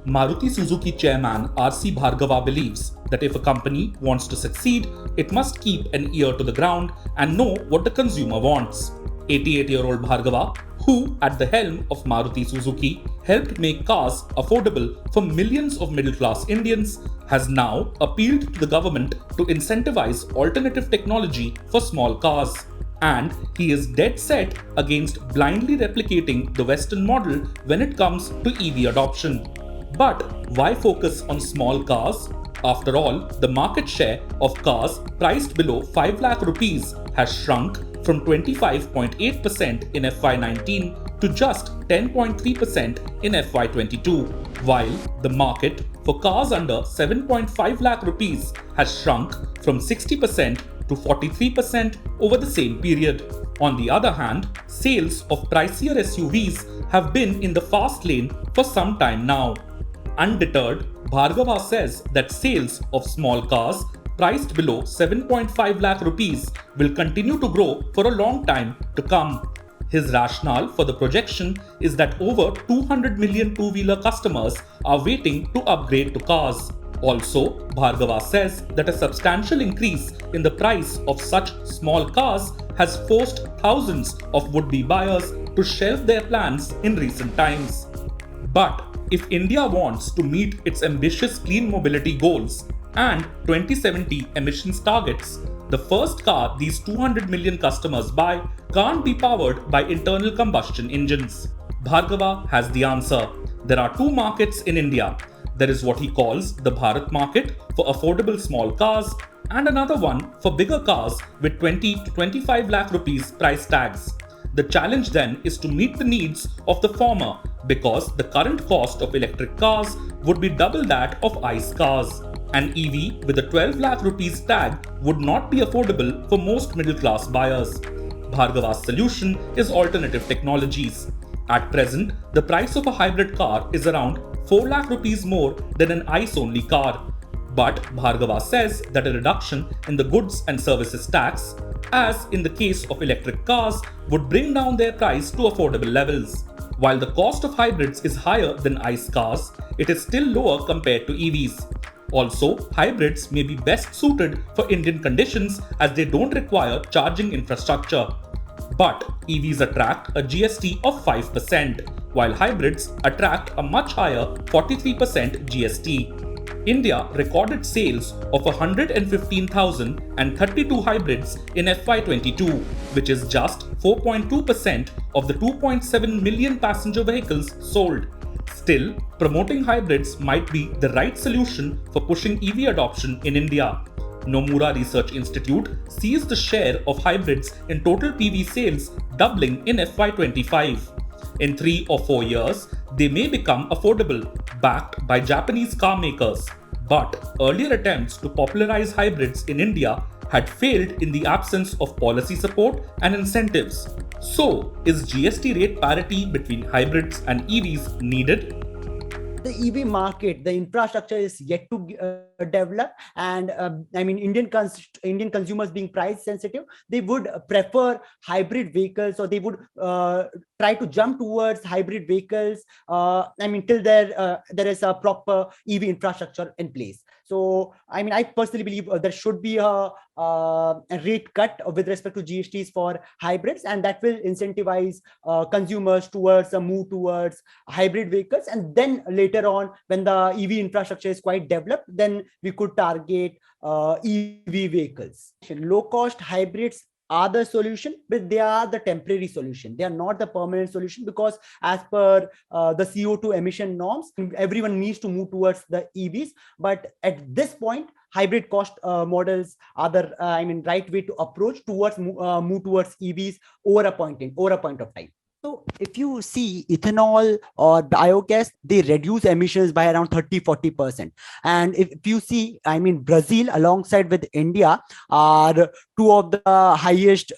Maruti Suzuki chairman R.C. Bhargava believes that if a company wants to succeed, it must keep an ear to the ground and know what the consumer wants. 88-year-old Bhargava, who, at the helm of Maruti Suzuki, helped make cars affordable for millions of middle-class Indians, has now appealed to the government to incentivize alternative technology for small cars. And he is dead set against blindly replicating the Western model when it comes to EV adoption. But why focus on small cars? After all, the market share of cars priced below 5 lakh rupees has shrunk from 25.8% in FY19 to just 10.3% in FY22, while the market for cars under 7.5 lakh rupees has shrunk from 60% to 43% over the same period. On the other hand, sales of pricier SUVs have been in the fast lane for some time now. Undeterred, Bhargava says that sales of small cars priced below 7.5 lakh rupees will continue to grow for a long time to come. His rationale for the projection is that over 200 million two-wheeler customers are waiting to upgrade to cars. Also, Bhargava says that a substantial increase in the price of such small cars has forced thousands of would-be buyers to shelve their plans in recent times. But if India wants to meet its ambitious clean mobility goals and 2070 emissions targets, the first car these 200 million customers buy can't be powered by internal combustion engines. Bhargava has the answer. There are two markets in India. There is what he calls the Bharat market for affordable small cars and another one for bigger cars with 20 to 25 lakh rupees price tags. The challenge then is to meet the needs of the former because the current cost of electric cars would be double that of ICE cars. An EV with a 12 lakh rupees tag would not be affordable for most middle-class buyers. Bhargava's solution is alternative technologies. At present, the price of a hybrid car is around 4 lakh rupees more than an ICE-only car. But Bhargava says that a reduction in the goods and services tax, as in the case of electric cars, would bring down their price to affordable levels. While the cost of hybrids is higher than ICE cars, it is still lower compared to EVs. Also, hybrids may be best suited for Indian conditions as they don't require charging infrastructure. But EVs attract a GST of 5%, while hybrids attract a much higher 43% GST. India recorded sales of 115,032 hybrids in FY22, which is just 4.2% of the 2.7 million passenger vehicles sold. Still, promoting hybrids might be the right solution for pushing EV adoption in India. Nomura Research Institute sees the share of hybrids in total PV sales doubling in FY25. In 3 or 4 years, they may become affordable, backed by Japanese car makers. But earlier attempts to popularize hybrids in India had failed in the absence of policy support and incentives. So, is GST rate parity between hybrids and EVs needed? The EV market, the infrastructure is yet to develop, and Indian consumers being price sensitive, they would prefer hybrid vehicles, or they would try to jump towards hybrid vehicles. Till there is a proper EV infrastructure in place. So, I personally believe there should be a rate cut with respect to GSTs for hybrids, and that will incentivize consumers towards a move towards hybrid vehicles. And then later on, when the EV infrastructure is quite developed, then we could target EV vehicles. Low-cost hybrids are the solution, but they are the temporary solution. They are not the permanent solution, because as per the CO2 emission norms, everyone needs to move towards the EVs. But at this point, hybrid cost models are the right way to approach towards move towards EVs over a point of time. So if you see ethanol or biogas, they reduce emissions by around 30-40%. And if you see, Brazil alongside with India are two of the highest,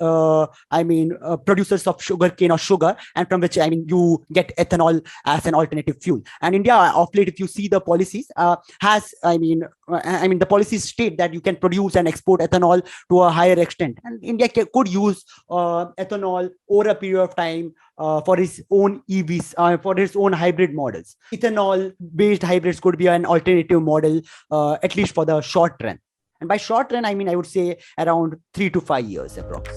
producers of sugarcane or sugar, and from which, you get ethanol as an alternative fuel. And India, of late, if you see the policies, has, the policies state that you can produce and export ethanol to a higher extent. And India could use ethanol over a period of time for its own EVs, for its own hybrid models. Ethanol-based hybrids could be an alternative model, at least for the short run. And by short run, I mean, I would say around 3 to 5 years approx.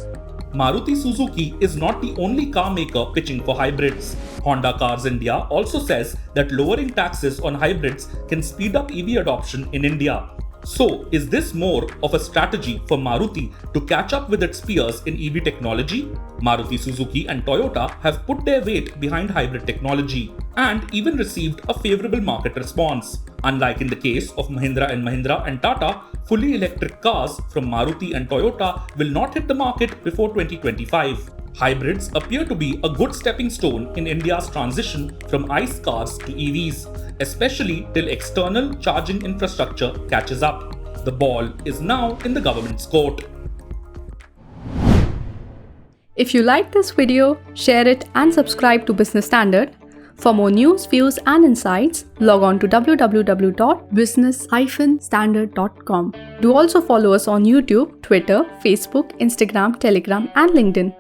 Maruti Suzuki is not the only car maker pitching for hybrids. Honda Cars India also says that lowering taxes on hybrids can speed up EV adoption in India. So, is this more of a strategy for Maruti to catch up with its peers in EV technology? Maruti Suzuki and Toyota have put their weight behind hybrid technology and even received a favorable market response. Unlike in the case of Mahindra & Mahindra and Tata, fully electric cars from Maruti and Toyota will not hit the market before 2025. Hybrids appear to be a good stepping stone in India's transition from ICE cars to EVs, especially till external charging infrastructure catches up. The ball is now in the government's court. If you like this video, share it and subscribe to Business Standard. For more news, views and insights, log on to www.business-standard.com. Do also follow us on YouTube, Twitter, Facebook, Instagram, Telegram and LinkedIn.